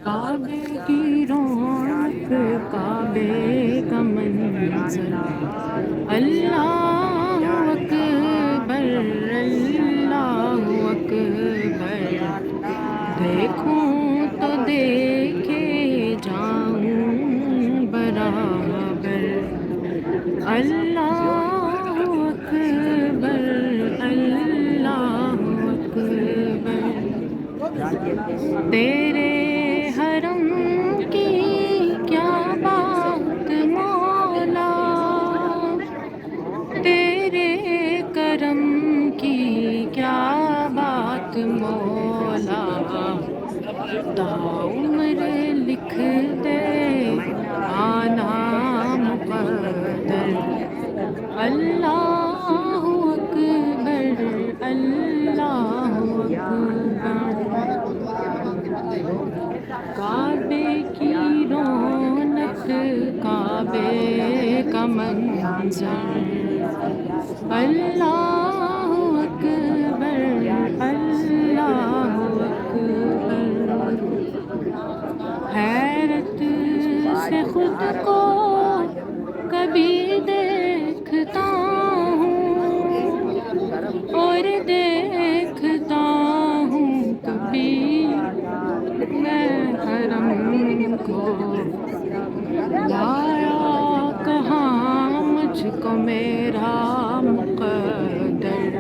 کعبے کی رونق، کعبے کا منظر، اللہ اکبر، اللہ اکبر، دیکھوں تو دیکھے جاؤں برابر، اللہ اکبر، اللہ اکبر، تیرے حرم کی کیا بات مولا، تیرے کرم کی کیا بات مولا، تا عمر لکھ دے آنا مقدر، اللہ اکبر، اللہ اکبر، کعبے کی رونق، کعبے کا منظر، اللہ اکبر، اللہ اکبر، حیرت سے خود کو کبھی دیکھتا ہوں اور دیکھتا ہوں کبھی میں حرم کو، لایا کہاں مجھ کو میرا مقدر،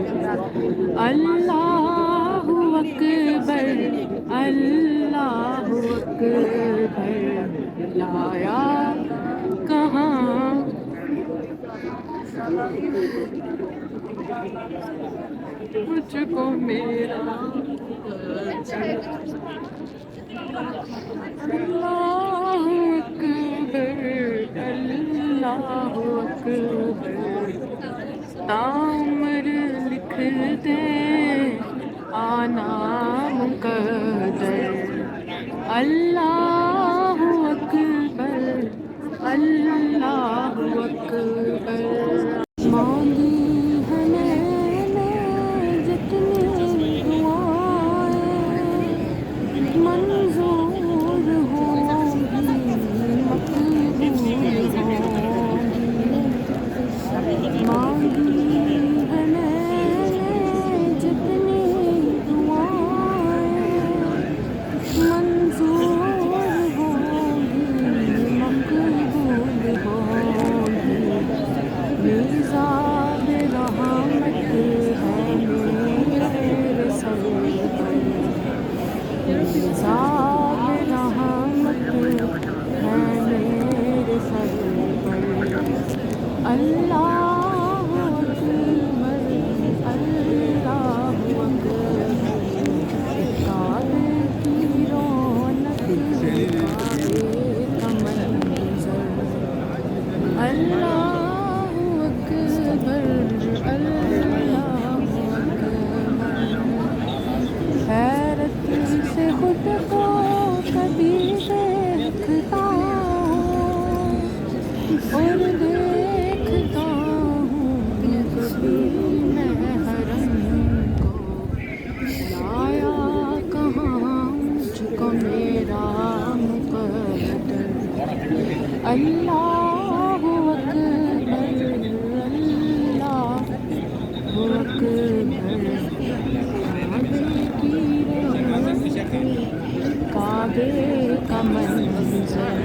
اللہ اکبر، اللہ اکبر، لایا کہاں مجھ کو میرا اللہ اکبر، اللہ اکبر، تامر لکھ دے آنا مقدر، اللہ اکبر، اللہ اکبر، مانگی ہے میں نے جتنی دعائیں، منظور ہوں گی، مقبول ہوں گی، مانگی ہے میں نے جتنی دعائیں، منظور ہوں گی، مقبول ہوں گی، میزاب رحمت ہے میرے سر پر، میزاب رحمت ہے میرے سر پر، اللہ اکبر، اللہ اکبر، کعبے کی رونق، کعبے کا منظر، اللہ اکبر، اللہ اکبر، حیرت سے خود کو کبھی دیکھتا ہوں اور دیکھتا ہوں کبھی میں حرم کو، لایا کہاں مجھ کو میرا مقدر، اللہ اکبر، اللہ اکبر، کعبے کی رونق، کعبے کا منظر،